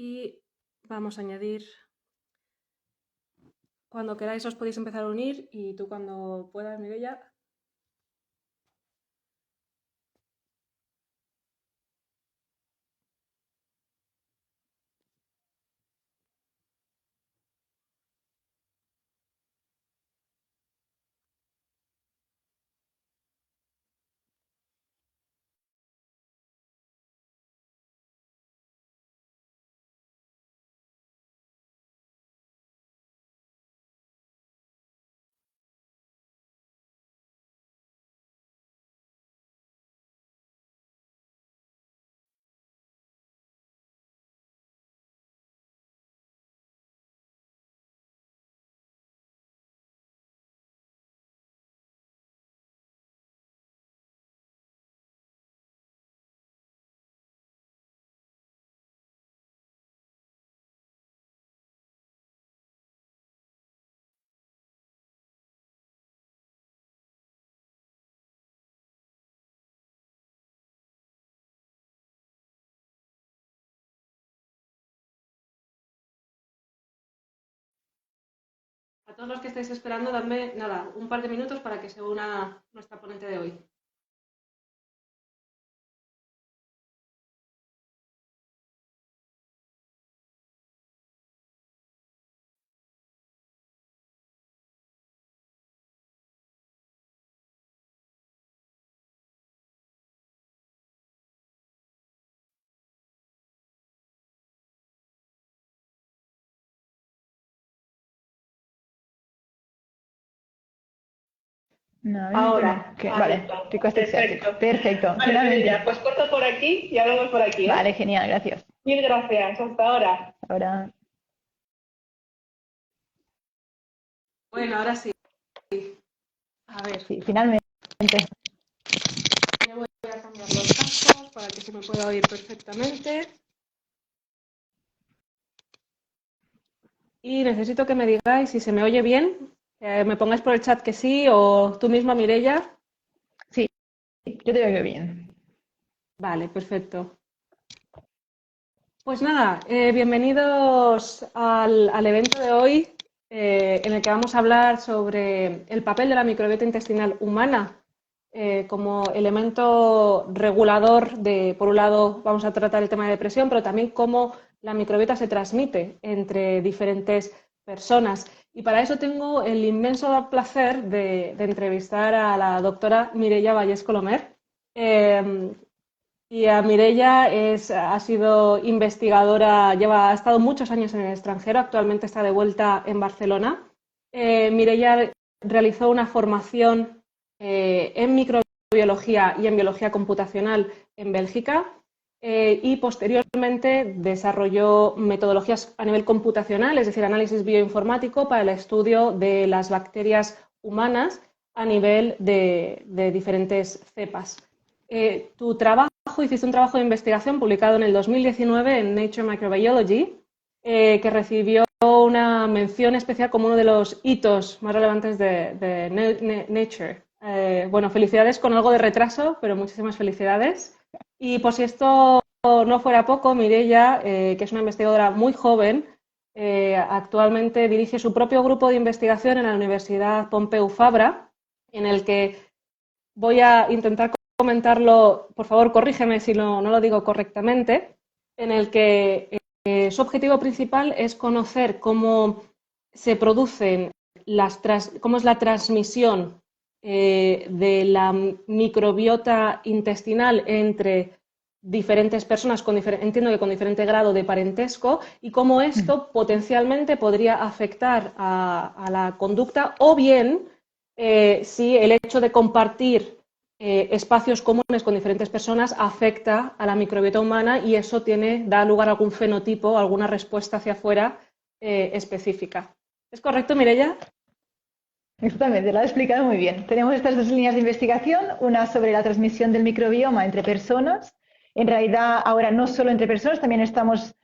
y vamos a añadir. Cuando queráis os podéis empezar a unir y tú cuando puedas, Mireia. A todos los que estáis esperando, dadme nada, un par de minutos para que se una nuestra ponente de hoy. No, Ahora, vale, perfecto. Perfecto, Vale, finalmente. ya, pues corto por aquí y hablamos por aquí. Vale, genial, gracias. Mil gracias, hasta ahora. Ahora, Bueno, ahora sí. A ver, sí, finalmente. me voy a cambiar los cascos para que se me pueda oír perfectamente. Y necesito que me digáis si se me oye bien. Me pongáis por el chat que sí o tú misma, Mireia. Sí, yo te oigo bien. Vale, perfecto. Pues nada, bienvenidos al evento de hoy en el que vamos a hablar sobre el papel de la microbiota intestinal humana como elemento regulador de, por un lado, vamos a tratar el tema de depresión, pero también cómo la microbiota se transmite entre diferentes personas. Y para eso tengo el inmenso placer de entrevistar a la doctora Mireia Vallés Colomer. Y a Mireia ha sido investigadora, ha estado muchos años en el extranjero, actualmente está de vuelta en Barcelona. Mireia realizó una formación en microbiología y en biología computacional en Bélgica y posteriormente desarrolló metodologías a nivel computacional, es decir, análisis bioinformático para el estudio de las bacterias humanas a nivel de diferentes cepas. Tu trabajo, hiciste un trabajo de investigación publicado en el 2019 en Nature Microbiology, que recibió una mención especial como uno de los hitos más relevantes de Nature. Bueno, felicidades con algo de retraso, pero muchísimas felicidades. Y por si esto no fuera poco, Mireia, que es una investigadora muy joven, actualmente dirige su propio grupo de investigación en la Universidad Pompeu Fabra, en el que voy a intentar comentarlo, por favor corrígeme si no lo digo correctamente, en el que su objetivo principal es conocer cómo se producen cómo es la transmisión de la microbiota intestinal entre diferentes personas, entiendo que con diferente grado de parentesco, y cómo esto potencialmente podría afectar a la conducta o bien si el hecho de compartir espacios comunes con diferentes personas afecta a la microbiota humana y eso da lugar a algún fenotipo, alguna respuesta hacia afuera específica. ¿Es correcto, Mireia? Exactamente, lo ha explicado muy bien. Tenemos estas dos líneas de investigación, una sobre la transmisión del microbioma entre personas. En realidad, ahora no solo entre personas, también estamos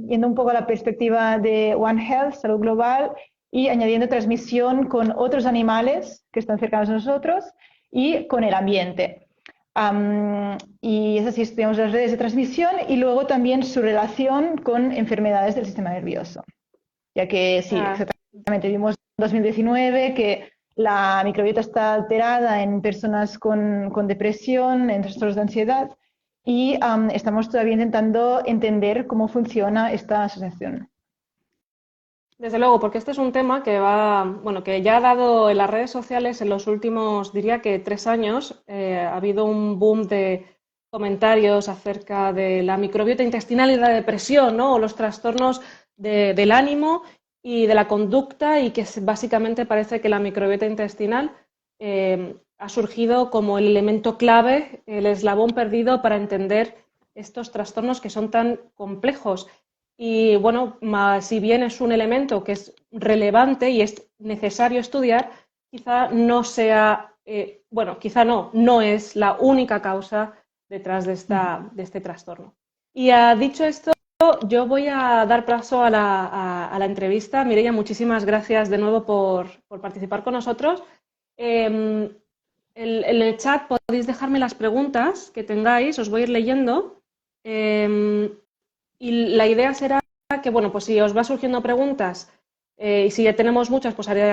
yendo un poco a la perspectiva de One Health, salud global, y añadiendo transmisión con otros animales que están cercanos a nosotros y con el ambiente. Y es así, estudiamos las redes de transmisión y luego también su relación con enfermedades del sistema nervioso. Ya que sí, exactamente, vimos en 2019 que la microbiota está alterada en personas con depresión, en trastornos de ansiedad, y estamos todavía intentando entender cómo funciona esta asociación. Desde luego, porque este es un tema que bueno, que ya ha dado en las redes sociales en los últimos, diría que 3 años, ha habido un boom de comentarios acerca de la microbiota intestinal y la depresión, ¿no? O los trastornos del ánimo y de la conducta, y que básicamente parece que la microbiota intestinal ha surgido como el elemento clave, el eslabón perdido para entender estos trastornos que son tan complejos. Y bueno, si bien es un elemento que es relevante y es necesario estudiar, quizá no sea, bueno, quizá no es la única causa detrás de este trastorno. Y dicho esto, yo voy a dar paso a la entrevista. Mireia, muchísimas gracias de nuevo por participar con nosotros. En el chat podéis dejarme las preguntas que tengáis, os voy a ir leyendo. Y la idea será que, bueno, pues si os va surgiendo preguntas y si ya tenemos muchas, pues haré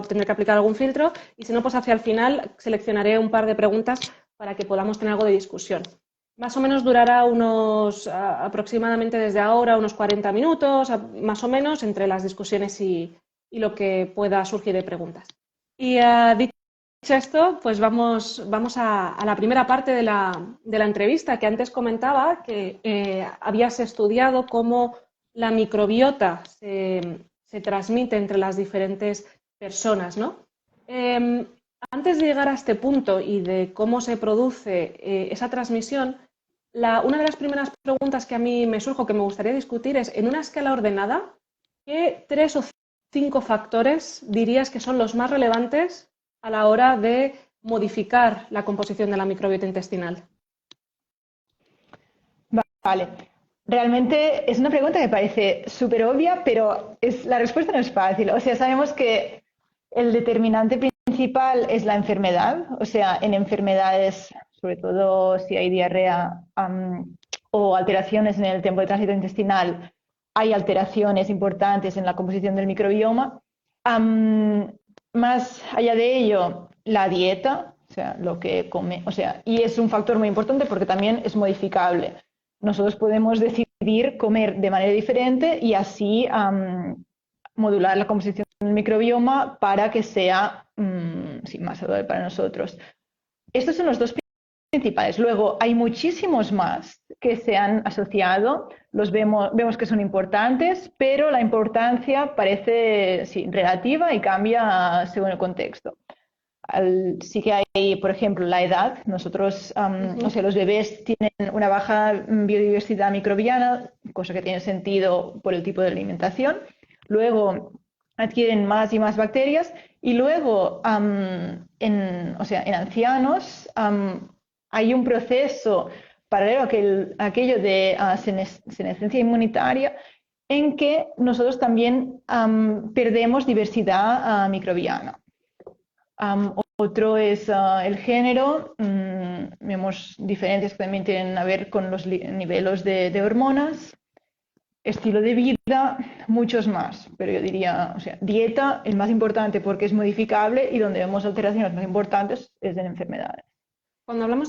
tendré que aplicar algún filtro, y si no, pues hacia el final seleccionaré un par de preguntas para que podamos tener algo de discusión. Más o menos durará aproximadamente desde ahora unos 40 minutos, más o menos, entre las discusiones y lo que pueda surgir de preguntas. Y dicho esto, pues vamos a la primera parte de la entrevista, que antes comentaba que habías estudiado cómo la microbiota se transmite entre las diferentes personas, ¿no? Antes de llegar a este punto y de cómo se produce esa transmisión, una de las primeras preguntas que a mí me surge, que me gustaría discutir, es: en una escala ordenada, ¿qué 3 o 5 factores dirías que son los más relevantes a la hora de modificar la composición de la microbiota intestinal? Vale. Realmente es una pregunta que parece súper obvia, pero la respuesta no es fácil. O sea, sabemos que el determinante principal es la enfermedad. O sea, en enfermedades, sobre todo si hay diarrea o alteraciones en el tiempo de tránsito intestinal, hay alteraciones importantes en la composición del microbioma. Más allá de ello, la dieta, o sea, lo que come, o sea, y es un factor muy importante porque también es modificable. Nosotros podemos decidir comer de manera diferente y así modular la composición del microbioma para que sea más saludable para nosotros. Estos son los dos principales. Luego hay muchísimos más que se han asociado, vemos que son importantes, pero la importancia parece relativa y cambia según el contexto. Sí que hay, por ejemplo, la edad. Nosotros, o sea, los bebés tienen una baja biodiversidad microbiana, cosa que tiene sentido por el tipo de alimentación. Luego adquieren más y más bacterias, y luego en ancianos hay un proceso paralelo a aquello de senescencia inmunitaria, en que nosotros también perdemos diversidad microbiana. Otro es el género. Vemos diferencias que también tienen a ver con los niveles de hormonas, estilo de vida, muchos más. Pero yo diría, o sea, dieta, el más importante porque es modificable, y donde vemos alteraciones más importantes es en enfermedades. Cuando hablamos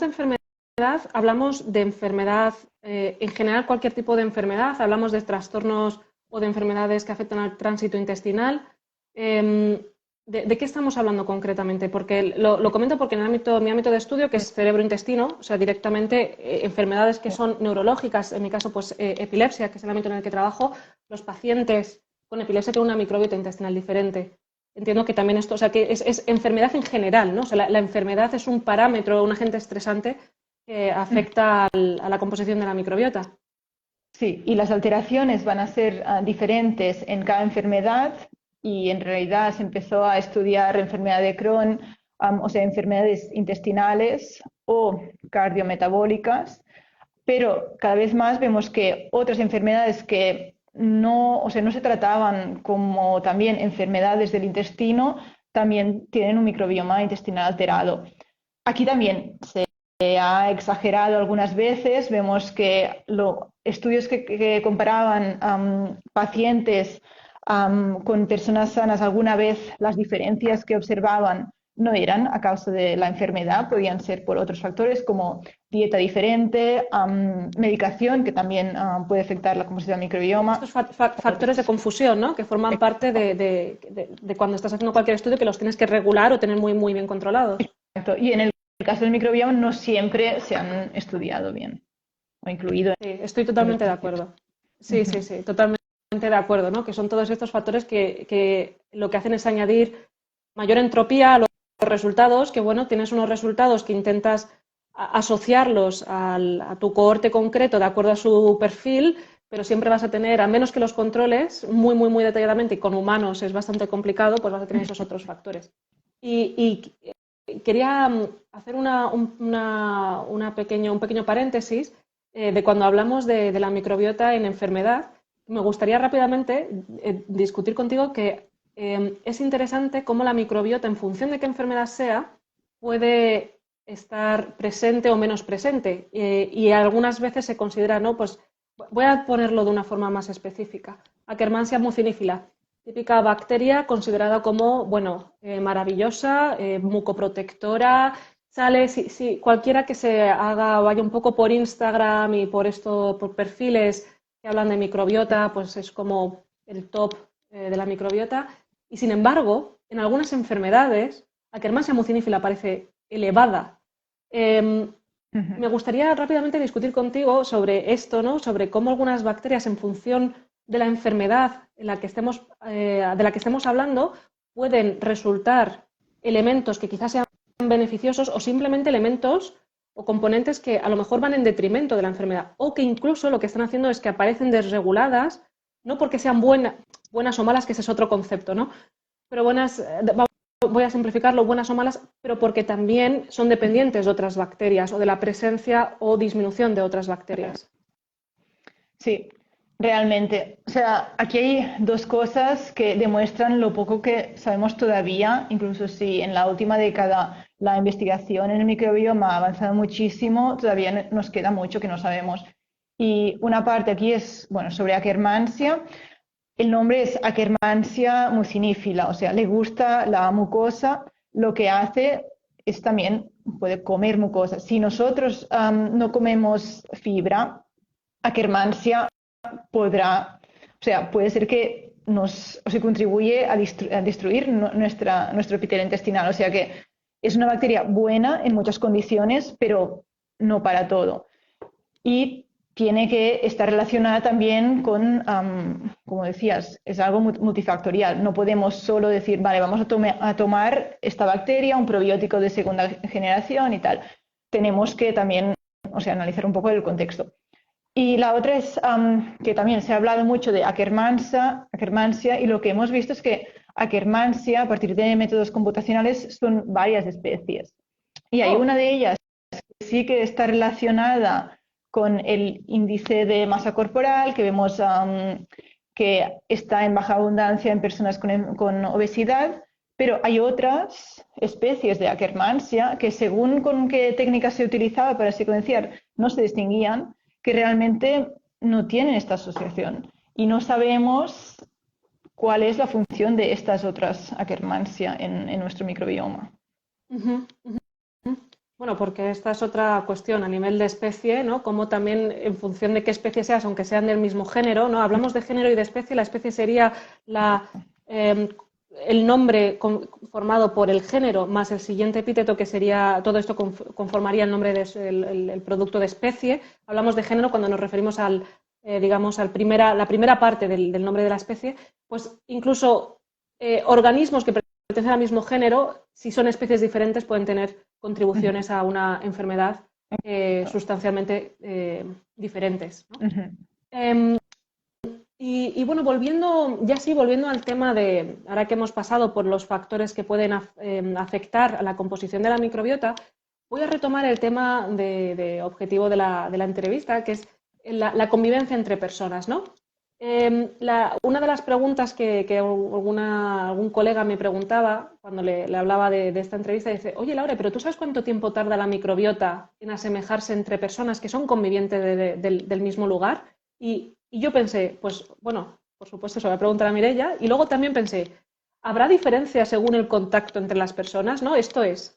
de enfermedad en general, cualquier tipo de enfermedad, hablamos de trastornos o de enfermedades que afectan al tránsito intestinal. ¿De qué estamos hablando concretamente? Porque lo comento porque en mi ámbito de estudio, que es cerebro-intestino, o sea, directamente enfermedades que son neurológicas, en mi caso, pues epilepsia, que es el ámbito en el que trabajo, los pacientes con epilepsia tienen una microbiota intestinal diferente. Entiendo que también esto, o sea, que es enfermedad en general, ¿no? O sea, la enfermedad es un parámetro, un agente estresante que afecta a la composición de la microbiota. Sí, y las alteraciones van a ser diferentes en cada enfermedad, y en realidad se empezó a estudiar enfermedad de Crohn, o sea, enfermedades intestinales o cardiometabólicas, pero cada vez más vemos que otras enfermedades que no se trataban como también enfermedades del intestino, también tienen un microbioma intestinal alterado. Aquí también se ha exagerado algunas veces. Vemos que estudios que comparaban pacientes con personas sanas, alguna vez las diferencias que observaban no eran a causa de la enfermedad, podían ser por otros factores como dieta diferente, medicación, que también puede afectar la composición del microbioma. Estos factores de confusión, ¿no? Que forman parte de cuando estás haciendo cualquier estudio, que los tienes que regular o tener muy, muy bien controlados. Exacto. Y en el caso del microbioma no siempre se han estudiado bien o incluido. Sí, estoy totalmente de acuerdo. Sí, sí, sí, totalmente de acuerdo, ¿no? Que son todos estos factores que lo que hacen es añadir mayor entropía a los resultados, que bueno, tienes unos resultados que intentas asociarlos a tu cohorte concreto de acuerdo a su perfil, pero siempre vas a tener, a menos que los controles muy, muy, muy detalladamente, y con humanos es bastante complicado, pues vas a tener esos otros factores. Y quería hacer un pequeño paréntesis de cuando hablamos de la microbiota en enfermedad. Me gustaría rápidamente discutir contigo que es interesante cómo la microbiota, en función de qué enfermedad sea, puede estar presente o menos presente. Y algunas veces se considera, ¿no? Pues voy a ponerlo de una forma más específica. Akkermansia mucinifila, típica bacteria considerada como, bueno, maravillosa, mucoprotectora. Sale, si cualquiera que vaya un poco por Instagram y por perfiles que hablan de microbiota, pues es como el top de la microbiota. Y sin embargo, en algunas enfermedades, Akkermansia mucinifila parece elevada. Me gustaría rápidamente discutir contigo sobre esto, ¿no? Sobre cómo algunas bacterias, en función de la enfermedad de la que estemos hablando, pueden resultar elementos que quizás sean beneficiosos o simplemente elementos o componentes que a lo mejor van en detrimento de la enfermedad, o que incluso lo que están haciendo es que aparecen desreguladas, no porque sean buenas o malas, que ese es otro concepto, ¿no? Pero voy a simplificarlo, buenas o malas, pero porque también son dependientes de otras bacterias o de la presencia o disminución de otras bacterias. Sí, realmente. O sea, aquí hay dos cosas que demuestran lo poco que sabemos todavía, incluso si en la última década la investigación en el microbioma ha avanzado muchísimo, todavía nos queda mucho que no sabemos. Y una parte aquí es, bueno, sobre Akkermansia. El nombre es Akkermansia mucinifila, o sea, le gusta la mucosa, lo que hace es también puede comer mucosa. Si nosotros no comemos fibra, Akkermansia puede ser que contribuye a destruir nuestro epitelio intestinal. O sea que es una bacteria buena en muchas condiciones, pero no para todo. Y tiene que estar relacionada también con, como decías, es algo multifactorial. No podemos solo decir, vale, vamos a tomar esta bacteria, un probiótico de segunda generación y tal. Tenemos que también, analizar un poco el contexto. Y la otra es que también se ha hablado mucho de Akkermansia, y lo que hemos visto es que Akkermansia, a partir de métodos computacionales, son varias especies. Y hay una de ellas que sí que está relacionada con el índice de masa corporal, que vemos que está en baja abundancia en personas con obesidad, pero hay otras especies de Akkermansia que, según con qué técnica se utilizaba para secuenciar, no se distinguían, que realmente no tienen esta asociación. Y no sabemos cuál es la función de estas otras Akkermansia en nuestro microbioma. Bueno, porque esta es otra cuestión a nivel de especie, ¿no? Como también en función de qué especie seas, aunque sean del mismo género, ¿no? Hablamos de género y de especie, la especie sería el nombre formado por el género más el siguiente epíteto, que sería, todo esto conformaría el nombre del producto de especie. Hablamos de género cuando nos referimos la primera parte del nombre de la especie. Pues incluso organismos que pertenecen al mismo género, si son especies diferentes, pueden tener contribuciones a una enfermedad sustancialmente diferentes, ¿no? Y bueno, volviendo al tema de, ahora que hemos pasado por los factores que pueden afectar a la composición de la microbiota, voy a retomar el tema de objetivo de la entrevista, que es la convivencia entre personas, ¿no? Una de las preguntas que algún colega me preguntaba cuando le hablaba de esta entrevista, dice, oye Laura, pero ¿tú sabes cuánto tiempo tarda la microbiota en asemejarse entre personas que son convivientes del mismo lugar? Y yo pensé, pues bueno, por supuesto se lo voy a preguntar a Mireia, y luego también pensé, ¿habrá diferencia según el contacto entre las personas? ¿No? Esto ¿es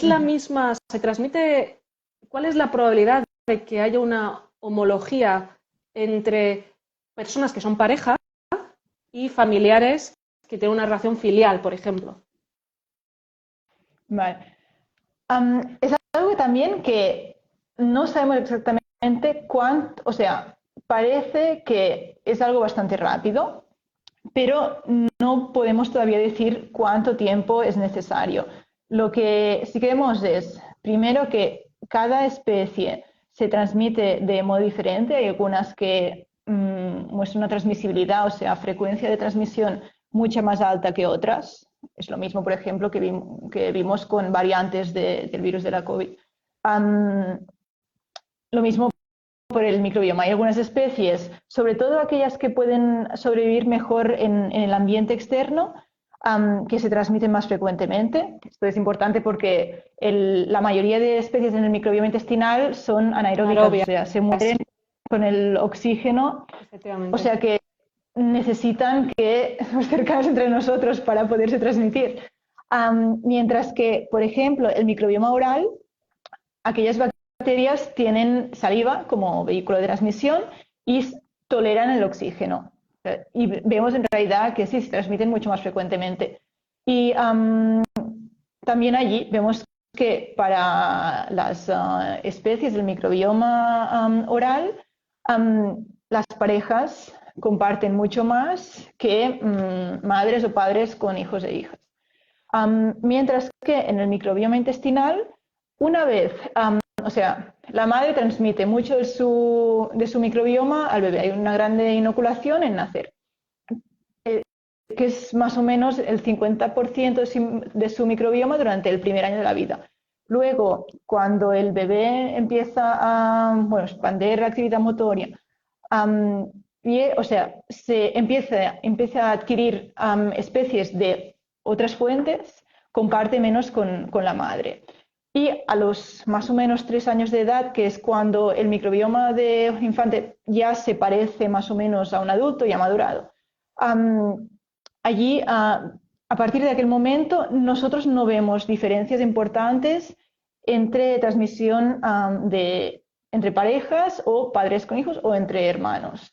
la misma, se transmite, cuál es la probabilidad de que haya una homología entre personas que son pareja y familiares que tienen una relación filial, por ejemplo? Vale. Es algo también que no sabemos exactamente cuánto, o sea, parece que es algo bastante rápido, pero no podemos todavía decir cuánto tiempo es necesario. Lo que sí queremos es, primero, que cada especie se transmite de modo diferente. Hay algunas que muestran una transmisibilidad, o sea, frecuencia de transmisión mucha más alta que otras. Es lo mismo, por ejemplo, que vimos con variantes del virus de la COVID. Lo mismo por el microbioma. Hay algunas especies, sobre todo aquellas que pueden sobrevivir mejor en el ambiente externo, que se transmiten más frecuentemente. Esto es importante porque la mayoría de especies en el microbioma intestinal son anaeróbicas, o sea, se mueren con el oxígeno, o sea que necesitan que estemos cercanos entre nosotros para poderse transmitir. Mientras que, por ejemplo, el microbioma oral, aquellas bacterias tienen saliva como vehículo de transmisión y toleran el oxígeno. Y vemos en realidad que sí, se transmiten mucho más frecuentemente. Y también allí vemos que para las especies del microbioma oral, las parejas comparten mucho más que madres o padres con hijos e hijas. Mientras que en el microbioma intestinal, una vez, o sea, la madre transmite mucho de su microbioma al bebé. Hay una grande inoculación en nacer, que es más o menos el 50% de su microbioma durante el primer año de la vida. Luego, cuando el bebé empieza a expandir la actividad motoria, o sea, se empieza a adquirir especies de otras fuentes, comparte menos con la madre. Y a los más o menos 3 años de edad, que es cuando el microbioma de un infante ya se parece más o menos a un adulto, ya madurado, allí, a partir de aquel momento, nosotros no vemos diferencias importantes entre transmisión entre parejas o padres con hijos o entre hermanos.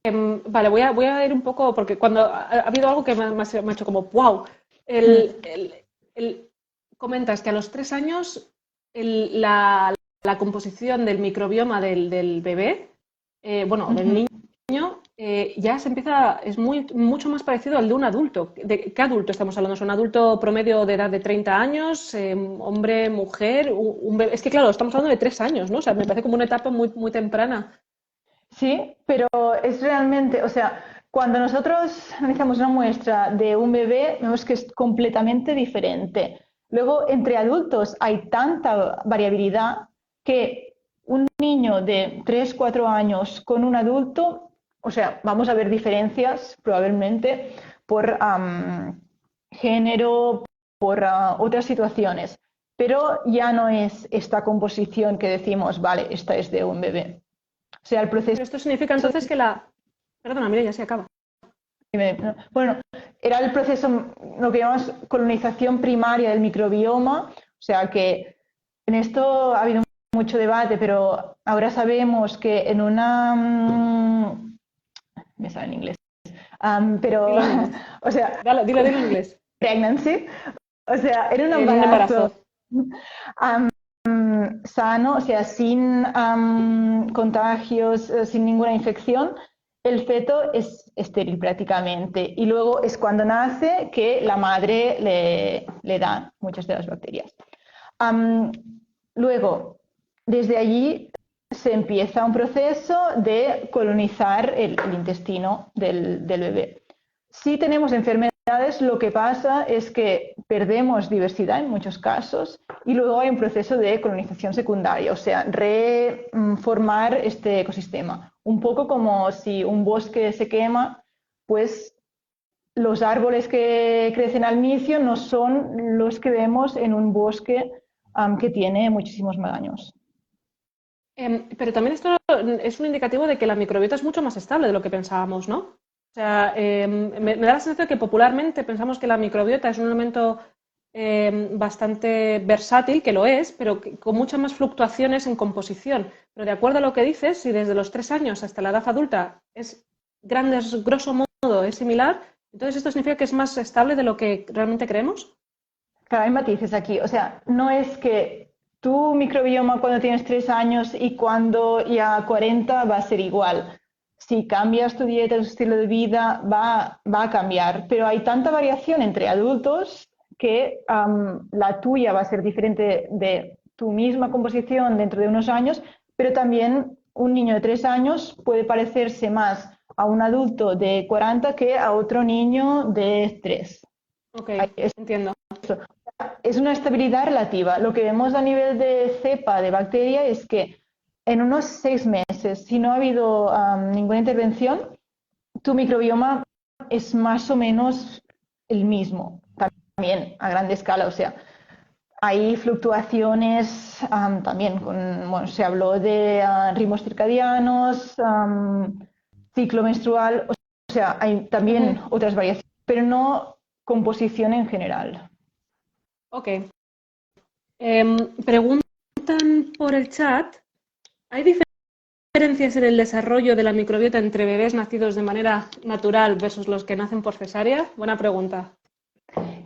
Vale, voy a ir un poco, porque cuando ha habido algo que me ha hecho como, wow, comentas que a los 3 años la composición del microbioma del bebé, del niño, ya se empieza, es mucho más parecido al de un adulto. ¿De qué adulto estamos hablando? ¿Es un adulto promedio de edad de 30 años? ¿Hombre, mujer? Un bebé? Es que claro, estamos hablando de 3 años, ¿no? O sea, me parece como una etapa muy, muy temprana. Sí, pero es realmente, o sea, cuando nosotros analizamos una muestra de un bebé, vemos que es completamente diferente. Luego, entre adultos hay tanta variabilidad que un niño de 3, 4 años con un adulto, o sea, vamos a ver diferencias probablemente por género, por otras situaciones, pero ya no es esta composición que decimos, vale, esta es de un bebé. O sea, el proceso. Pero esto significa entonces que Perdona, mira, ya se acaba. Bueno, era el proceso, lo que llamamos colonización primaria del microbioma, o sea que en esto ha habido mucho debate, pero ahora sabemos que en una... me sale en inglés. Pero, Dilo en inglés. o sea... Dilo en inglés. Pregnancy, o sea, era un En un embarazo. embarazo. Sano, o sea, sin contagios, sin ninguna infección, el feto es estéril prácticamente. Y luego es cuando nace que la madre le da muchas de las bacterias. Luego, desde allí se empieza un proceso de colonizar el intestino del bebé. Si tenemos enfermedades enfermedades lo que pasa es que perdemos diversidad en muchos casos y luego hay un proceso de colonización secundaria, o sea, reformar este ecosistema. Un poco como si un bosque se quema, pues los árboles que crecen al inicio no son los que vemos en un bosque que tiene muchísimos más años. Pero también esto es un indicativo de que la microbiota es mucho más estable de lo que pensábamos, ¿no? O sea, me da la sensación de que popularmente pensamos que la microbiota es un elemento bastante versátil, que lo es, pero con muchas más fluctuaciones en composición. Pero de acuerdo a lo que dices, si desde los 3 años hasta la edad adulta es grosso modo, es similar, entonces esto significa que es más estable de lo que realmente creemos. Claro, hay matices aquí. O sea, no es que tu microbioma cuando tienes 3 años y cuando ya 40 va a ser igual. Si cambias tu dieta, tu estilo de vida, va a cambiar. Pero hay tanta variación entre adultos que la tuya va a ser diferente de tu misma composición dentro de unos años, pero también un niño de 3 años puede parecerse más a un adulto de 40 que a otro niño de 3. Ok, entiendo. Es una estabilidad relativa. Lo que vemos a nivel de cepa de bacteria es que en unos 6 meses, si no ha habido ninguna intervención, tu microbioma es más o menos el mismo, también a gran escala. O sea, hay fluctuaciones también, bueno, se habló de ritmos circadianos, ciclo menstrual, o sea, hay también otras variaciones, pero no composición en general. Ok. Preguntan por el chat, ¿hay diferencias en el desarrollo de la microbiota entre bebés nacidos de manera natural versus los que nacen por cesárea? Buena pregunta.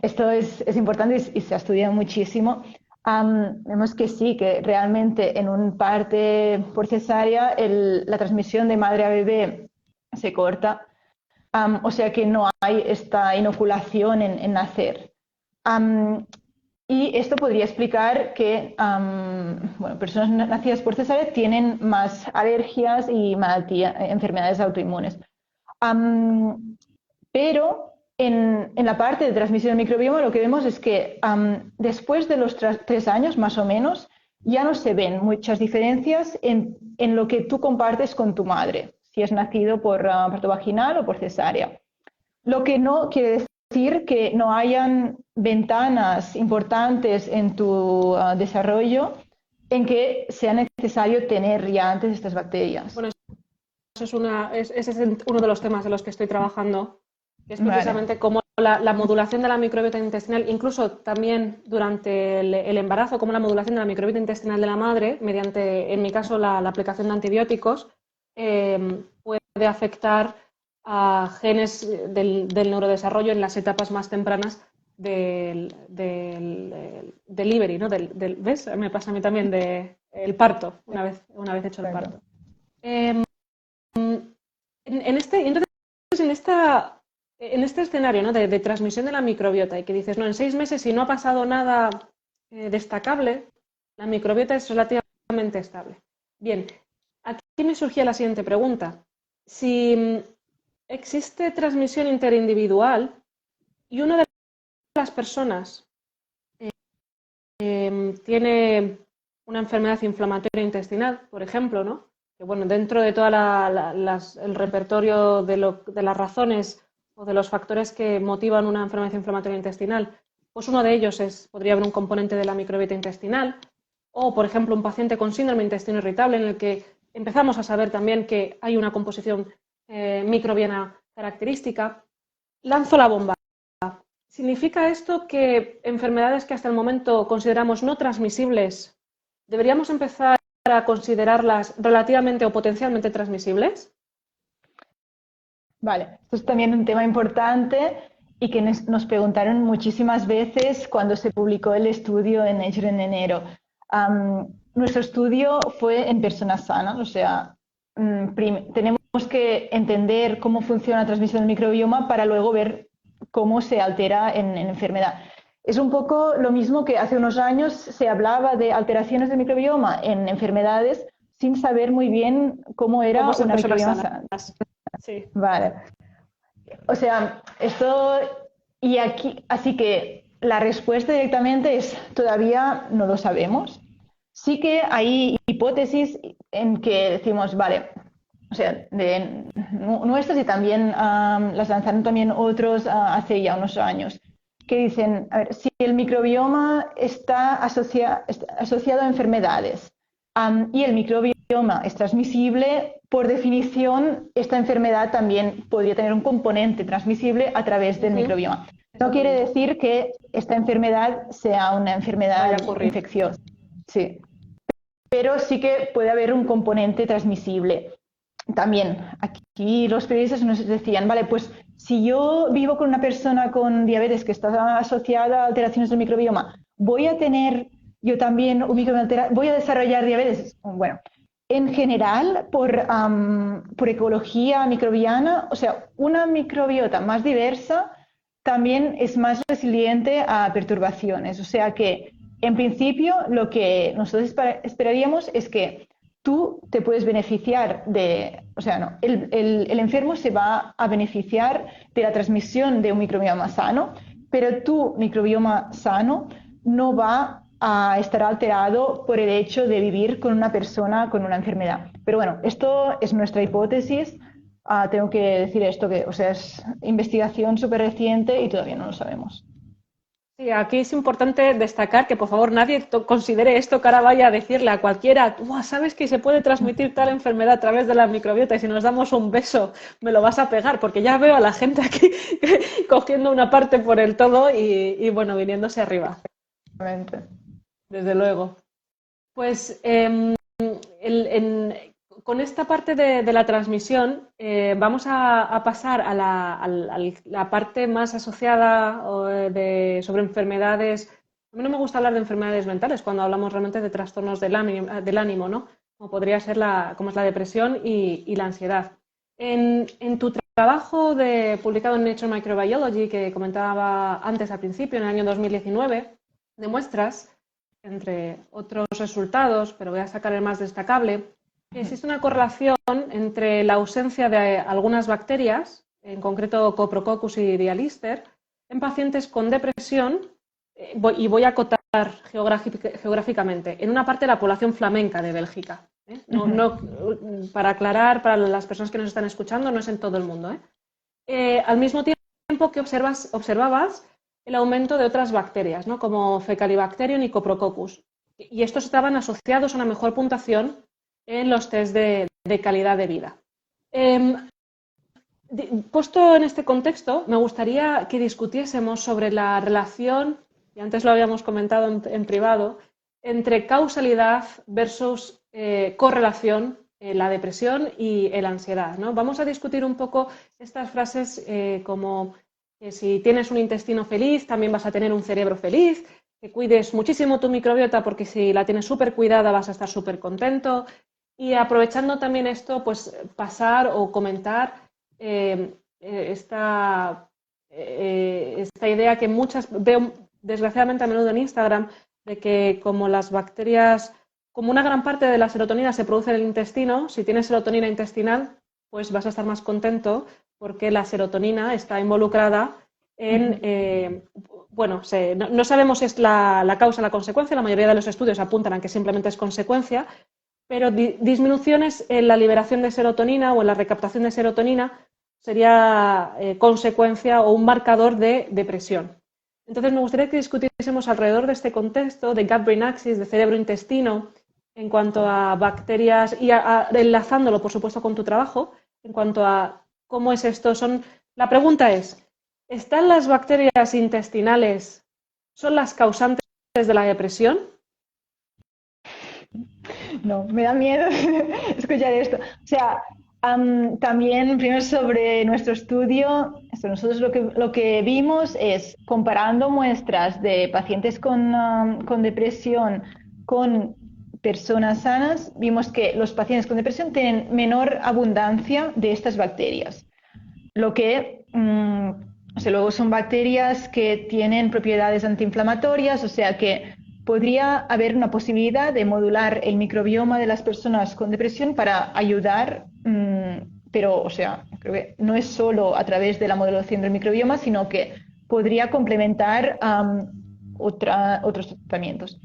Esto es importante y se ha estudiado muchísimo. Vemos que sí, que realmente en un parte por cesárea la transmisión de madre a bebé se corta, o sea que no hay esta inoculación en nacer. Y esto podría explicar que bueno, personas nacidas por cesárea tienen más alergias y enfermedades autoinmunes. Pero en la parte de transmisión del microbioma lo que vemos es que después de los 3 años, más o menos, ya no se ven muchas diferencias en lo que tú compartes con tu madre, si es nacido por parto vaginal o por cesárea. Lo que no quiere decir que no hayan ventanas importantes en tu desarrollo en que sea necesario tener ya antes estas bacterias. Bueno, ese es uno de los temas de los que estoy trabajando, que es precisamente cómo la modulación de la microbiota intestinal, incluso también durante el embarazo, como la modulación de la microbiota intestinal de la madre, mediante, en mi caso, la aplicación de antibióticos, puede afectar a genes del neurodesarrollo en las etapas más tempranas del delivery, ¿no? ¿Ves? Me pasa a mí también del parto, una vez hecho el parto. Entonces, en este escenario, ¿no? de transmisión de la microbiota, y que dices, no, en 6 meses, si no ha pasado nada destacable, la microbiota es relativamente estable. Bien, aquí me surgía la siguiente pregunta. Si existe transmisión interindividual y una de las personas tiene una enfermedad inflamatoria intestinal, por ejemplo, ¿no? Que bueno, dentro de todo el repertorio de las razones o de los factores que motivan una enfermedad inflamatoria intestinal, pues uno de ellos podría haber un componente de la microbiota intestinal, o por ejemplo un paciente con síndrome de intestino irritable en el que empezamos a saber también que hay una composición microbiana característica. Lanzo la bomba. ¿Significa esto que enfermedades que hasta el momento consideramos no transmisibles deberíamos empezar a considerarlas relativamente o potencialmente transmisibles? Vale, esto es también un tema importante y que nos preguntaron muchísimas veces cuando se publicó el estudio en Nature en enero. Nuestro estudio fue en personas sanas, o sea, tenemos que entender cómo funciona la transmisión del microbioma para luego ver cómo se altera en enfermedad. Es un poco lo mismo que hace unos años se hablaba de alteraciones del microbioma en enfermedades sin saber muy bien cómo era una microbioma sana. Sí. Vale. O sea, esto Y aquí, así que la respuesta directamente es todavía no lo sabemos. Sí que hay hipótesis en que decimos, vale, o sea, de nuestras y también las lanzaron también otros hace ya unos años, que dicen, a ver, si el microbioma está asociado a enfermedades y el microbioma es transmisible, por definición, esta enfermedad también podría tener un componente transmisible a través del microbioma. No quiere decir que esta enfermedad sea una enfermedad infecciosa, sí, pero sí que puede haber un componente transmisible. También aquí los periodistas nos decían, vale, pues si yo vivo con una persona con diabetes que está asociada a alteraciones del microbioma, ¿voy a tener yo también un microbioma alterado? ¿Voy a desarrollar diabetes? Bueno, en general, por ecología microbiana, o sea, una microbiota más diversa también es más resiliente a perturbaciones. O sea que, en principio, lo que nosotros esperaríamos es que tú te puedes beneficiar de, o sea, no, el enfermo se va a beneficiar de la transmisión de un microbioma sano, pero tu microbioma sano no va a estar alterado por el hecho de vivir con una persona con una enfermedad. Pero bueno, esto es nuestra hipótesis. Tengo que decir esto, que, o sea, es investigación súper reciente y todavía no lo sabemos. Sí, aquí es importante destacar que por favor nadie considere esto que ahora vaya a decirle a cualquiera, ¿sabes que se puede transmitir tal enfermedad a través de la microbiota y si nos damos un beso me lo vas a pegar? Porque ya veo a la gente aquí cogiendo una parte por el todo y bueno, viniéndose arriba. Desde luego. Pues con esta parte de la transmisión vamos a pasar a la parte más asociada sobre enfermedades. A mí no me gusta hablar de enfermedades mentales cuando hablamos realmente de trastornos del ánimo, ¿no? Como podría ser como es la depresión y la ansiedad. En tu trabajo publicado en Nature Microbiology, que comentaba antes al principio, en el año 2019, demuestras, entre otros resultados, pero voy a sacar el más destacable, existe una correlación entre la ausencia de algunas bacterias, en concreto Coprococcus y Dialister, en pacientes con depresión, y voy a acotar geográficamente, en una parte de la población flamenca de Bélgica. Para aclarar, para las personas que nos están escuchando, no es en todo el mundo. Al mismo tiempo que observabas el aumento de otras bacterias, ¿no? Como Fecalibacterium y Coprococcus. Y estos estaban asociados a una mejor puntuación en los test de calidad de vida. Puesto en este contexto, me gustaría que discutiésemos sobre la relación, y antes lo habíamos comentado en privado, entre causalidad versus correlación en la depresión y la ansiedad, ¿no? Vamos a discutir un poco estas frases como que si tienes un intestino feliz, también vas a tener un cerebro feliz, que cuides muchísimo tu microbiota porque si la tienes súper cuidada vas a estar súper contento. Y aprovechando también esto, pues pasar o comentar esta idea que veo desgraciadamente a menudo en Instagram, de que como las bacterias, como una gran parte de la serotonina se produce en el intestino, si tienes serotonina intestinal, pues vas a estar más contento porque la serotonina está involucrada en, no sabemos si es la causa o la consecuencia, la mayoría de los estudios apuntan a que simplemente es consecuencia, pero disminuciones en la liberación de serotonina o en la recaptación de serotonina sería consecuencia o un marcador de depresión. Entonces me gustaría que discutiésemos alrededor de este contexto de gut-brain axis, de cerebro-intestino, en cuanto a bacterias y enlazándolo, por supuesto, con tu trabajo, en cuanto a cómo es esto. La pregunta es, ¿están las bacterias intestinales, son las causantes de la depresión? No, me da miedo escuchar esto. O sea, también primero sobre nuestro estudio, nosotros lo que vimos es comparando muestras de pacientes con depresión con personas sanas, vimos que los pacientes con depresión tienen menor abundancia de estas bacterias. Lo que, o sea, luego son bacterias que tienen propiedades antiinflamatorias, o sea que podría haber una posibilidad de modular el microbioma de las personas con depresión para ayudar, pero, o sea, creo que no es solo a través de la modulación del microbioma, sino que podría complementar otros tratamientos.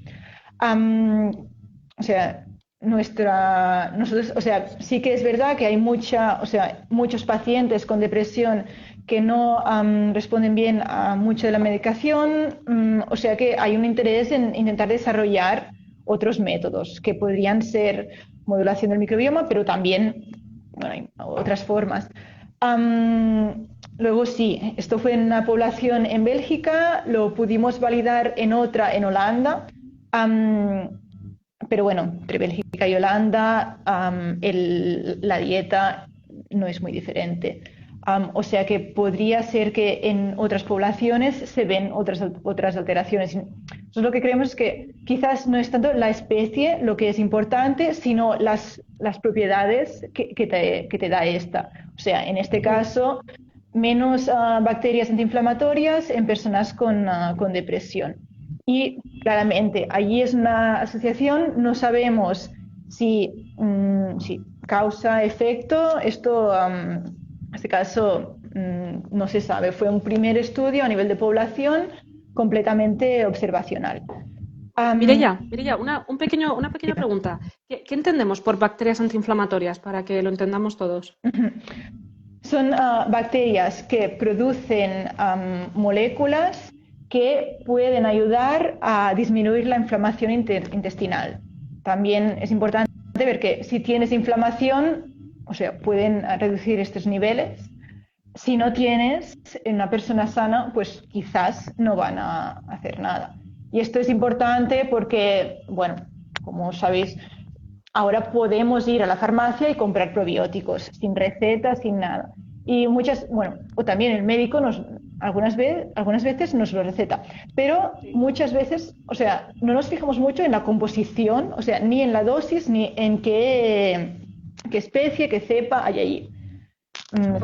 O sea, nosotros, o sea, sí que es verdad que hay muchos pacientes con depresión que no responden bien a mucho de la medicación, o sea que hay un interés en intentar desarrollar otros métodos que podrían ser modulación del microbioma, pero también, bueno, hay otras formas. Luego sí, esto fue en una población en Bélgica, lo pudimos validar en otra en Holanda. Pero bueno, entre Bélgica y Holanda la dieta no es muy diferente. O sea que podría ser que en otras poblaciones se ven otras alteraciones. Entonces lo que creemos es que quizás no es tanto la especie lo que es importante, sino las propiedades que te da esta. O sea, en este caso, menos bacterias antiinflamatorias en personas con depresión. Y claramente, allí es una asociación, no sabemos si causa, efecto, esto en este caso no se sabe. Fue un primer estudio a nivel de población completamente observacional. Mireia, una pequeña pregunta. ¿Qué entendemos por bacterias antiinflamatorias para que lo entendamos todos? Son bacterias que producen moléculas que pueden ayudar a disminuir la inflamación intestinal. También es importante ver que si tienes inflamación, o sea, pueden reducir estos niveles. Si no tienes, en una persona sana, pues quizás no van a hacer nada. Y esto es importante porque, bueno, como sabéis, ahora podemos ir a la farmacia y comprar probióticos sin receta, sin nada. Y o también el médico algunas veces nos lo receta, pero muchas veces, o sea, no nos fijamos mucho en la composición, o sea, ni en la dosis, ni en qué especie, qué cepa hay allí.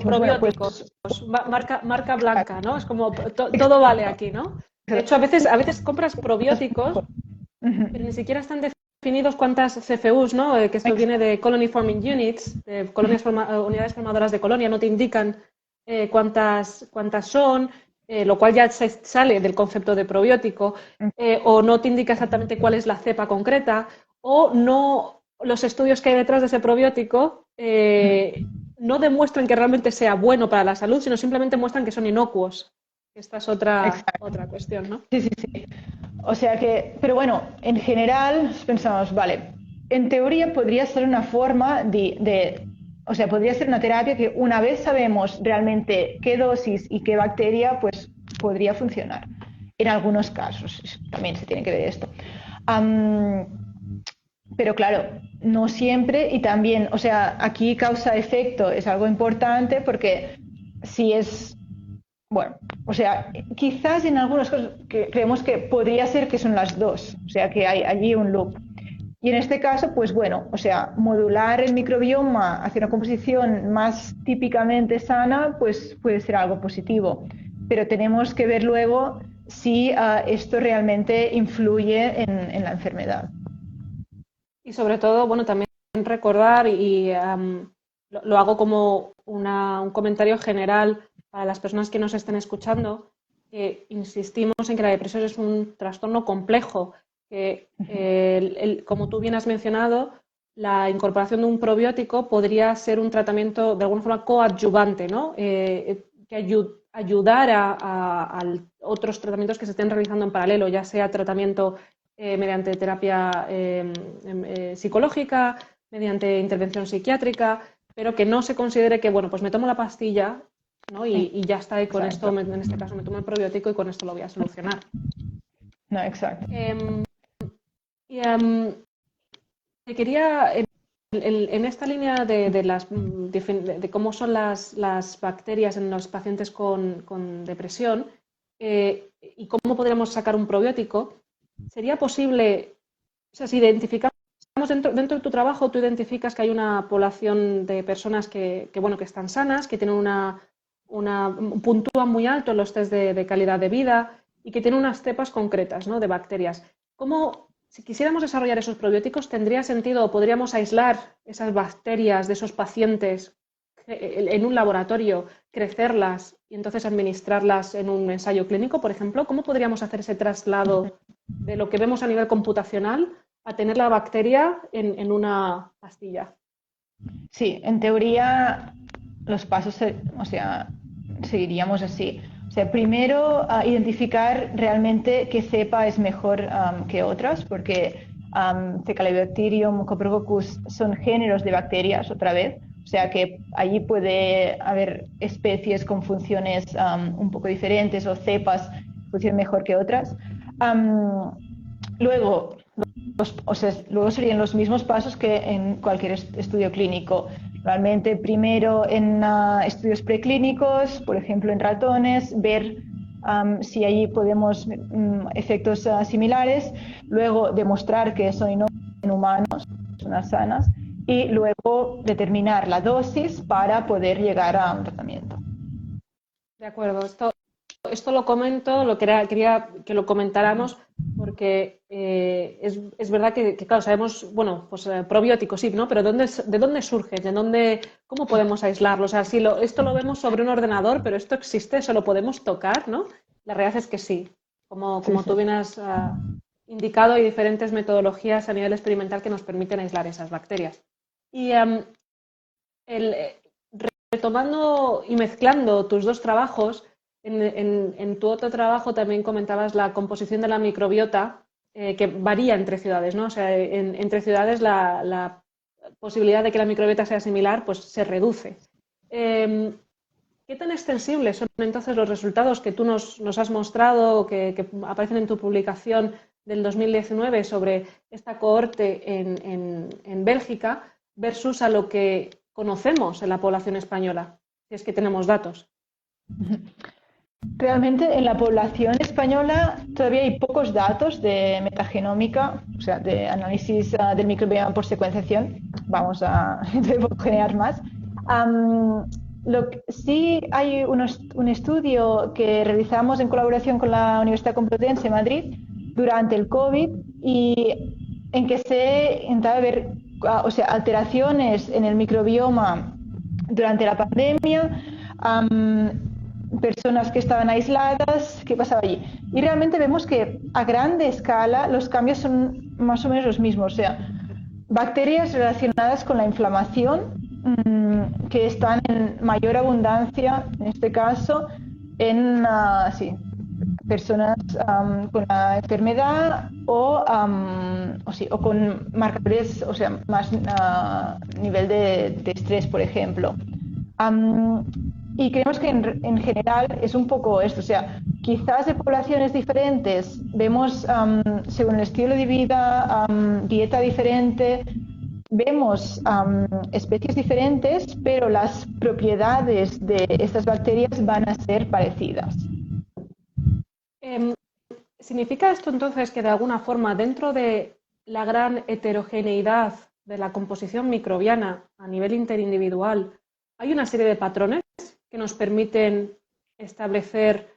Probióticos, marca blanca, ¿no? Es como todo vale aquí, ¿no? De hecho, a veces compras probióticos, pero ni siquiera están definidos cuántas CFUs, ¿no? Que esto viene de Colony Forming Units, de unidades formadoras de colonia, no te indican cuántas son, lo cual ya sale del concepto de probiótico, o no te indica exactamente cuál es la cepa concreta, o no los estudios que hay detrás de ese probiótico no demuestran que realmente sea bueno para la salud, sino simplemente muestran que son inocuos. Esta es otra cuestión, ¿no? Sí. O sea que, pero bueno, en general pensamos, vale, en teoría podría ser una forma o sea, podría ser una terapia que una vez sabemos realmente qué dosis y qué bacteria, pues podría funcionar. En algunos casos también se tiene que ver esto. Pero claro, no siempre y también, o sea, aquí causa-efecto es algo importante porque si es, bueno, o sea, quizás en algunos casos creemos que podría ser que son las dos, o sea, que hay allí un loop. Y en este caso, pues bueno, o sea, modular el microbioma hacia una composición más típicamente sana, pues puede ser algo positivo. Pero tenemos que ver luego si esto realmente influye en la enfermedad. Y sobre todo, bueno, también recordar, y lo hago como un comentario general para las personas que nos estén escuchando, que insistimos en que la depresión es un trastorno complejo, que como tú bien has mencionado, la incorporación de un probiótico podría ser un tratamiento de alguna forma coadyuvante, ¿no? Que ayudar a otros tratamientos que se estén realizando en paralelo, ya sea tratamiento mediante terapia psicológica, mediante intervención psiquiátrica, pero que no se considere que, bueno, pues me tomo la pastilla, ¿no? y ya está, y con esto, en este caso, me tomo el probiótico y con esto lo voy a solucionar. No, exacto. Te quería, en esta línea de cómo son las bacterias en los pacientes con depresión y cómo podríamos sacar un probiótico, ¿sería posible, o sea, si identificamos dentro de tu trabajo, tú identificas que hay una población de personas que están sanas, que tienen puntúan muy alto en los test de calidad de vida y que tienen unas cepas concretas, ¿no?, de bacterias? ¿Cómo, si quisiéramos desarrollar esos probióticos, tendría sentido o podríamos aislar esas bacterias de esos pacientes en un laboratorio, crecerlas y entonces administrarlas en un ensayo clínico, por ejemplo? ¿Cómo podríamos hacer ese traslado de lo que vemos a nivel computacional a tener la bacteria en una pastilla? Sí, en teoría los pasos, o sea, seguiríamos así. O sea, primero identificar realmente qué cepa es mejor que otras, porque Faecalibacterium, Mucoprococcus son géneros de bacterias otra vez. O sea que allí puede haber especies con funciones un poco diferentes o cepas que funcionen mejor que otras. Luego, luego serían los mismos pasos que en cualquier estudio clínico. Realmente primero en estudios preclínicos, por ejemplo en ratones, ver si allí podemos efectos similares, luego demostrar que eso no en humanos, personas sanas, y luego determinar la dosis para poder llegar a un tratamiento. De acuerdo, esto lo comento, quería que lo comentáramos porque es verdad que, claro, sabemos, bueno, pues probióticos sí, ¿no? Pero ¿de dónde surgen? ¿Cómo podemos aislarlos? O sea, sí, esto lo vemos sobre un ordenador, pero esto existe, eso lo podemos tocar, ¿no? La realidad es que sí. Como tú bien has indicado, hay diferentes metodologías a nivel experimental que nos permiten aislar esas bacterias. Y retomando y mezclando tus dos trabajos, en tu otro trabajo también comentabas la composición de la microbiota, que varía entre ciudades, ¿no? O sea, entre ciudades la posibilidad de que la microbiota sea similar pues se reduce. ¿Qué tan extensibles son entonces los resultados que tú nos has mostrado, que aparecen en tu publicación del 2019 sobre esta cohorte en Bélgica versus a lo que conocemos en la población española, si es que tenemos datos? Realmente en la población española todavía hay pocos datos de metagenómica, o sea, de análisis del microbioma por secuenciación. Vamos a generar más. Sí hay un estudio que realizamos en colaboración con la Universidad Complutense de Madrid durante el COVID y en que se intentaba ver alteraciones en el microbioma durante la pandemia, personas que estaban aisladas, qué pasaba allí. Y realmente vemos que a grande escala los cambios son más o menos los mismos. O sea, bacterias relacionadas con la inflamación que están en mayor abundancia, en este caso, en personas con la enfermedad o con marcadores, o sea, más nivel de estrés, por ejemplo. Y creemos que en general es un poco esto, o sea, quizás de poblaciones diferentes vemos, según el estilo de vida, dieta diferente, vemos especies diferentes, pero las propiedades de estas bacterias van a ser parecidas. ¿Significa esto entonces que de alguna forma dentro de la gran heterogeneidad de la composición microbiana a nivel interindividual hay una serie de patrones que nos permiten establecer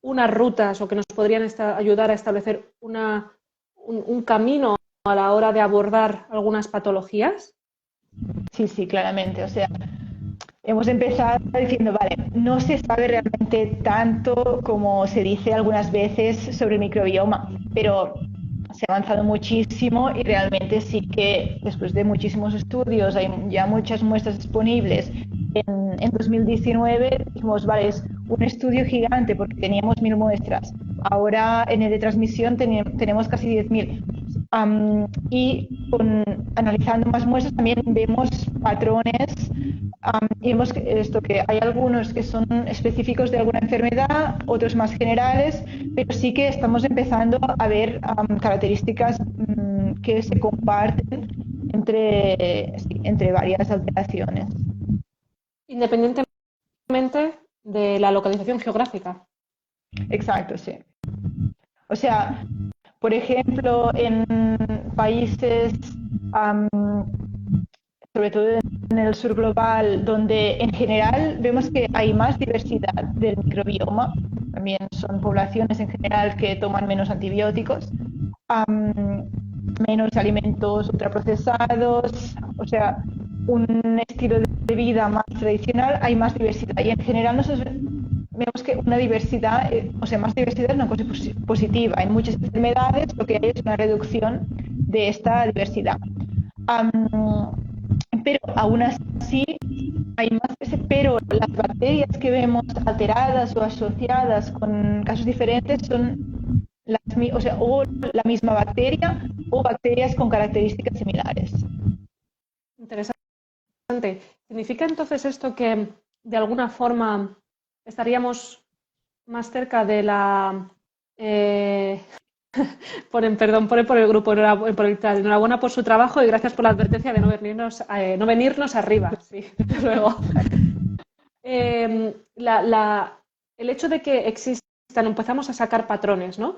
unas rutas o que nos podrían ayudar a establecer un camino a la hora de abordar algunas patologías? Sí, claramente. O sea, hemos empezado diciendo, vale, no se sabe realmente tanto como se dice algunas veces sobre el microbioma, pero se ha avanzado muchísimo y realmente sí que después de muchísimos estudios hay ya muchas muestras disponibles. En 2019 dijimos, vale, es un estudio gigante porque teníamos 1000 muestras. Ahora en el de transmisión tenemos casi 10.000. Y analizando más muestras también vemos patrones y vemos que hay algunos que son específicos de alguna enfermedad, otros más generales, pero sí que estamos empezando a ver características que se comparten entre varias alteraciones. Independientemente de la localización geográfica. Exacto, sí. O sea, por ejemplo, en países, sobre todo en el sur global, donde en general vemos que hay más diversidad del microbioma, también son poblaciones en general que toman menos antibióticos, menos alimentos ultraprocesados, o sea, un estilo de vida más tradicional, hay más diversidad. Y en general nosotros vemos que una diversidad, o sea, más diversidad es una cosa positiva. En muchas enfermedades lo que hay es una reducción de esta diversidad. Pero aún así hay más ese pero. Las bacterias que vemos alteradas o asociadas con casos diferentes son o la misma bacteria o bacterias con características similares. Interesante. ¿Significa entonces esto que de alguna forma estaríamos más cerca de la... ponen por el grupo, por el chat, enhorabuena por su trabajo y gracias por la advertencia de no venirnos arriba. Sí, luego. El hecho de que existan, empezamos a sacar patrones, ¿no?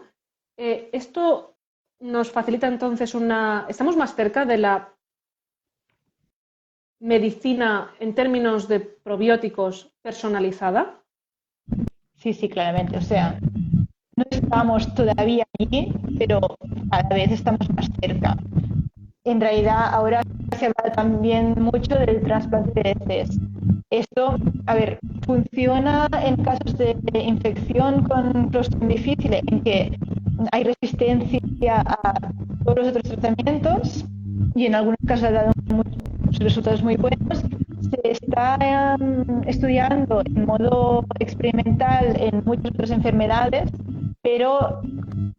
Esto nos facilita entonces estamos más cerca de la medicina en términos de probióticos personalizada. Sí, claramente. O sea, no estamos todavía allí, pero cada vez estamos más cerca. En realidad, ahora se habla también mucho del trasplante de heces. Esto, a ver, funciona en casos de infección con Clostridium difficile, en que hay resistencia a todos los otros tratamientos y en algunos casos ha dado resultados muy buenos. Se está estudiando en modo experimental en muchas otras enfermedades, pero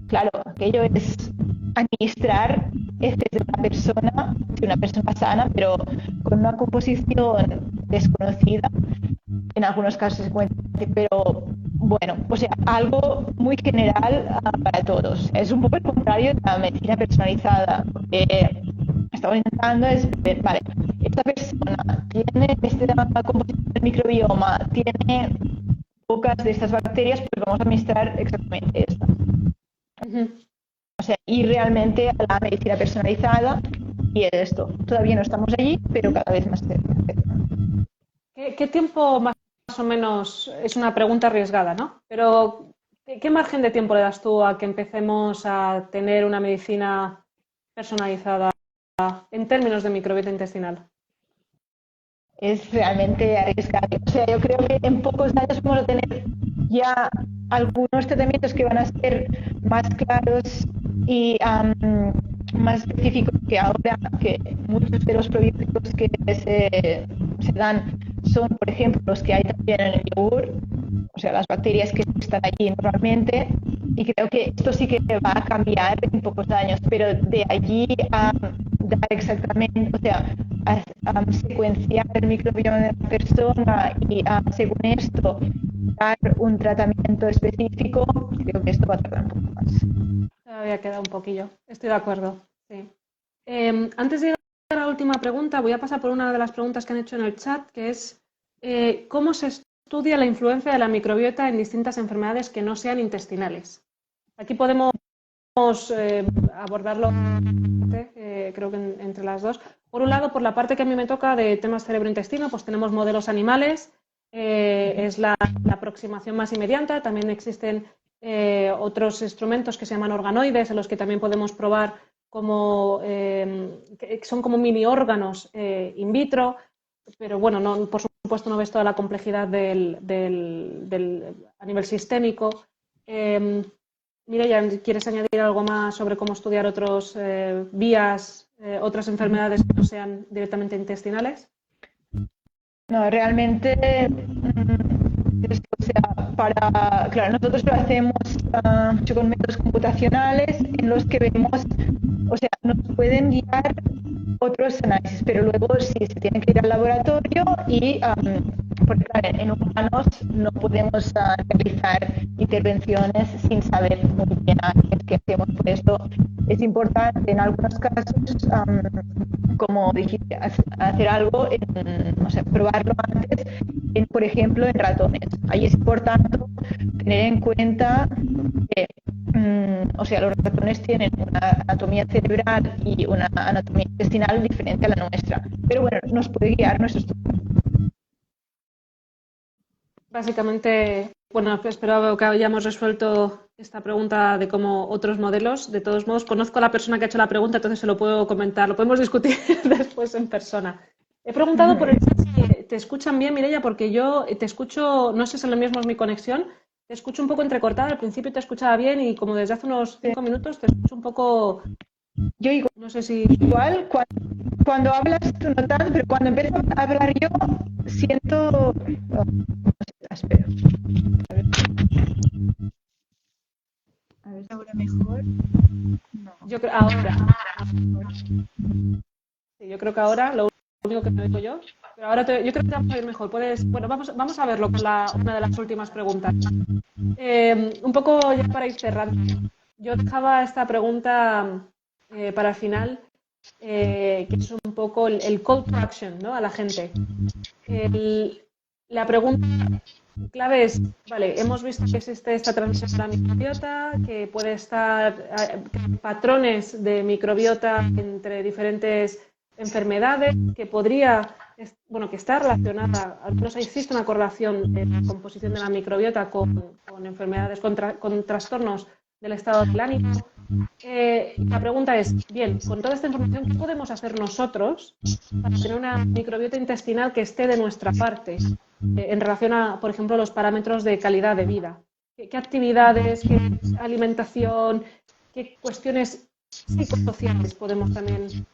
claro, aquello es administrar heces de una persona sana, pero con una composición desconocida, en algunos casos se cuenta, pero bueno, o sea, algo muy general para todos. Es un poco el contrario de la medicina personalizada. Estamos intentando es ver, vale, esta persona tiene esta composición del microbioma, tiene pocas de estas bacterias, pues vamos a administrar exactamente esta. O sea, ir realmente a la medicina personalizada y esto. Todavía no estamos allí, pero cada vez más cerca. ¿Qué tiempo más o menos? Es una pregunta arriesgada, ¿no? Pero ¿qué margen de tiempo le das tú a que empecemos a tener una medicina personalizada en términos de microbiota intestinal? Es realmente arriesgado. O sea, yo creo que en pocos años vamos a tener ya algunos tratamientos que van a ser más claros y más específicos que ahora, que muchos de los probióticos que se dan son, por ejemplo, los que hay también en el yogur, o sea, las bacterias que están allí normalmente, y creo que esto sí que va a cambiar en pocos años, pero de allí a dar exactamente, o sea, a secuenciar el microbioma de la persona y según esto dar un tratamiento específico, creo que esto va a tardar un poco más. Todavía queda un poquillo, estoy de acuerdo. Sí. Antes de ir a la última pregunta, voy a pasar por una de las preguntas que han hecho en el chat, que es ¿cómo se estudia la influencia de la microbiota en distintas enfermedades que no sean intestinales? Aquí podemos abordarlo, creo que entre las dos. Por un lado, por la parte que a mí me toca de temas cerebro-intestino, pues tenemos modelos animales, es la aproximación más inmediata. También existen otros instrumentos que se llaman organoides, en los que también podemos probar como, que son como mini órganos in vitro, pero bueno, no, por supuesto no ves toda la complejidad a nivel sistémico. Mireia, ¿quieres añadir algo más sobre cómo estudiar otras vías, otras enfermedades que no sean directamente intestinales? No, realmente, o sea, claro, nosotros lo hacemos mucho con métodos computacionales en los que vemos, o sea, nos pueden guiar otros análisis, pero luego sí se tiene que ir al laboratorio y, porque claro, en humanos no podemos realizar intervenciones sin saber muy bien qué hacemos. Por eso es importante en algunos casos, como dijiste, hacer algo, no sé, probarlo antes, por ejemplo, en ratones. Ahí es importante tener en cuenta que, o sea, los ratones tienen una anatomía cerebral y una anatomía intestinal diferente a la nuestra, pero bueno, nos puede guiar nuestro estudio. Básicamente, bueno, espero que hayamos resuelto esta pregunta de cómo otros modelos. De todos modos, conozco a la persona que ha hecho la pregunta, entonces se lo puedo comentar, lo podemos discutir después en persona. He preguntado por el chat si te escuchan bien, Mireia, porque yo te escucho, no sé si es lo mismo es mi conexión, te escucho un poco entrecortada. Al principio te escuchaba bien y como desde hace unos 5 minutos te escucho un poco, Yo no sé si... igual, cuando hablas tú no tanto, pero cuando empiezo a hablar yo siento... Oh, espera. A ver, ahora mejor. No. Yo creo ahora. Sí, yo creo que ahora, lo único que me digo yo, pero ahora yo creo que te vamos a ir mejor. Bueno, vamos a verlo con una de las últimas preguntas. Un poco ya para ir cerrando. Yo dejaba esta pregunta para el final, que es un poco el call to action, ¿no? A la gente. La pregunta clave es, vale, hemos visto que existe esta transmisión de la microbiota, que puede estar patrones de microbiota entre diferentes enfermedades, que podría, bueno, que está relacionada, al menos existe una correlación de la composición de la microbiota con enfermedades, con trastornos del estado del ánimo. La pregunta es, bien, con toda esta información, ¿qué podemos hacer nosotros para tener una microbiota intestinal que esté de nuestra parte en relación a, por ejemplo, los parámetros de calidad de vida? ¿Qué actividades, qué alimentación, qué cuestiones psicosociales podemos también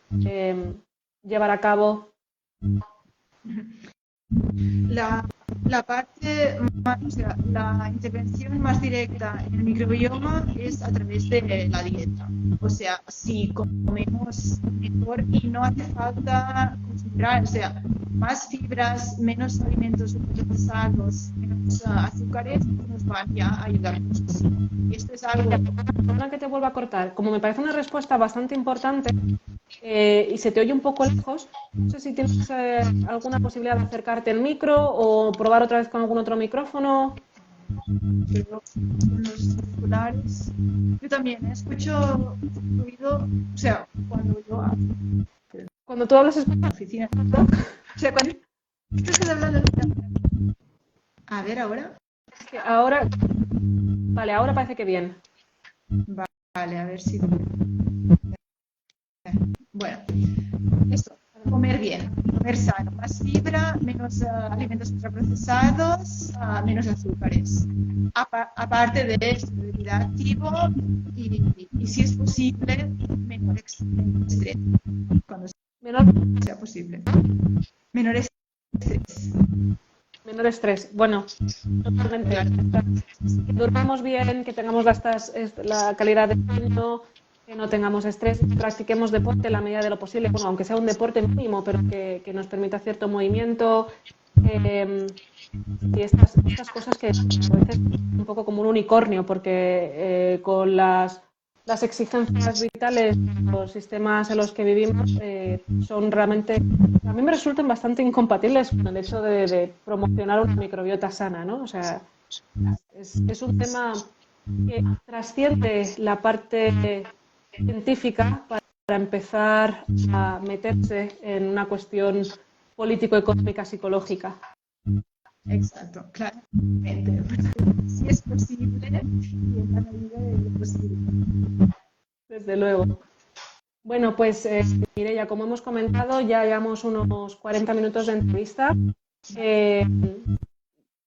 llevar a cabo? La parte más, o sea, la intervención más directa en el microbioma es a través de la dieta. O sea, si comemos mejor y no hace falta concentrar, o sea, más fibras, menos alimentos procesados, menos azúcares, nos van ya a ayudar muchísimo. Esto es algo... Perdona que te vuelva a cortar. Como me parece una respuesta bastante importante y se te oye un poco lejos, no sé si tienes alguna posibilidad de acercarte al micro o probar otra vez con algún otro micrófono. Los auriculares. Yo también escucho ruido, o sea, cuando yo hablo. Cuando tú hablas En la oficina. O sea, cuando estás hablando. A ver, ahora. es que ahora, vale, ahora parece que bien. Vale, a ver si. Bueno, esto, comer bien, comer sano, más fibra, menos alimentos ultraprocesados, menos azúcares. Aparte de esto, debilidad activo y si es posible, menor estrés. Cuando sea posible. Menor estrés. Menor estrés. Bueno, totalmente. Que durmamos bien, que tengamos la calidad de sueño, que no tengamos estrés, que practiquemos deporte en la medida de lo posible, bueno, aunque sea un deporte mínimo, pero que nos permita cierto movimiento. Y estas cosas que a veces un poco como un unicornio, porque con las exigencias vitales, los sistemas en los que vivimos son realmente, a mí me resultan bastante incompatibles con el hecho de promocionar una microbiota sana, ¿no? O sea, es un tema que trasciende la parte científica para empezar a meterse en una cuestión político-económica psicológica. Exacto, claramente. Si es posible y en la medida de lo posible. Desde luego. Bueno, pues Mireia, como hemos comentado, ya llevamos unos 40 minutos de entrevista.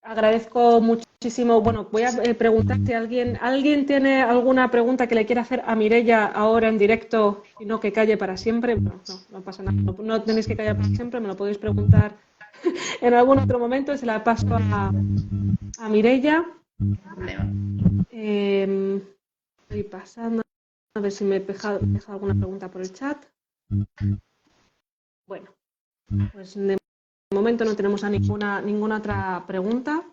Agradezco muchísimo. Bueno, voy a preguntar si alguien tiene alguna pregunta que le quiera hacer a Mireia ahora en directo y no que calle para siempre. Bueno, no pasa nada, no tenéis que callar para siempre, me lo podéis preguntar en algún otro momento y se la paso a Mireia. Estoy pasando a ver si me he dejado alguna pregunta por el chat. Bueno, pues de momento no tenemos ninguna otra pregunta.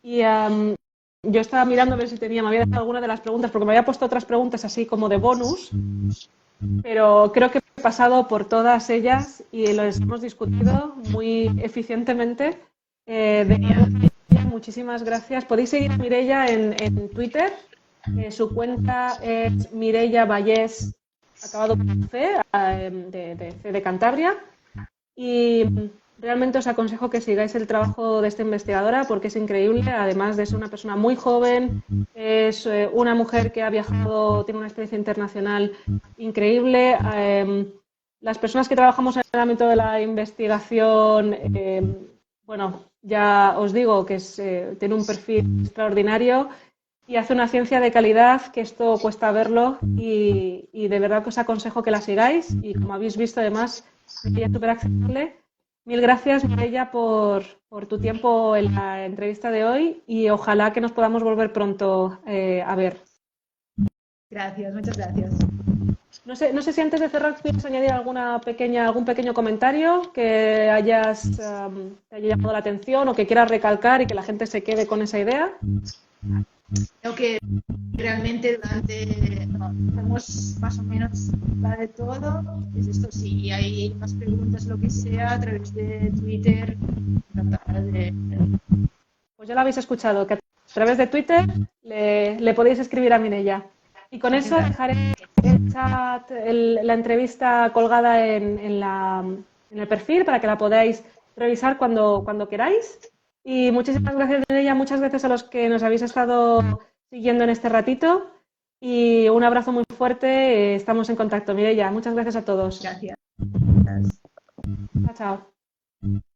Yo estaba mirando a ver si me había dejado alguna de las preguntas, porque me había puesto otras preguntas así como de bonus, pero creo que he pasado por todas ellas y las hemos discutido muy eficientemente. Muchísimas gracias. Podéis seguir a Mireia en Twitter. Su cuenta es Mireia Vallés, acabado con C, de C de Cantabria. Y realmente os aconsejo que sigáis el trabajo de esta investigadora porque es increíble, además de ser una persona muy joven, es una mujer que ha viajado, tiene una experiencia internacional increíble. Las personas que trabajamos en el ámbito de la investigación, bueno, ya os digo que tiene un perfil extraordinario y hace una ciencia de calidad, que esto cuesta verlo y de verdad que os aconsejo que la sigáis y como habéis visto además, ella es súper accesible. Mil gracias, Mireia, por tu tiempo en la entrevista de hoy y ojalá que nos podamos volver pronto a ver. Gracias, muchas gracias. No sé si antes de cerrar quieres añadir algún pequeño comentario que te haya llamado la atención o que quieras recalcar y que la gente se quede con esa idea. Creo que realmente hemos más o menos hablado de todo. Es esto, si hay más preguntas, lo que sea, a través de Twitter, encantada de... Pues ya lo habéis escuchado, que a través de Twitter le podéis escribir a Mireia. Y con eso dejaré el chat, la entrevista colgada en el perfil para que la podáis revisar cuando queráis. Y muchísimas gracias, Mireia, muchas gracias a los que nos habéis estado siguiendo en este ratito. Y un abrazo muy fuerte. Estamos en contacto, Mireia. Muchas gracias a todos. Gracias. Chao, chao.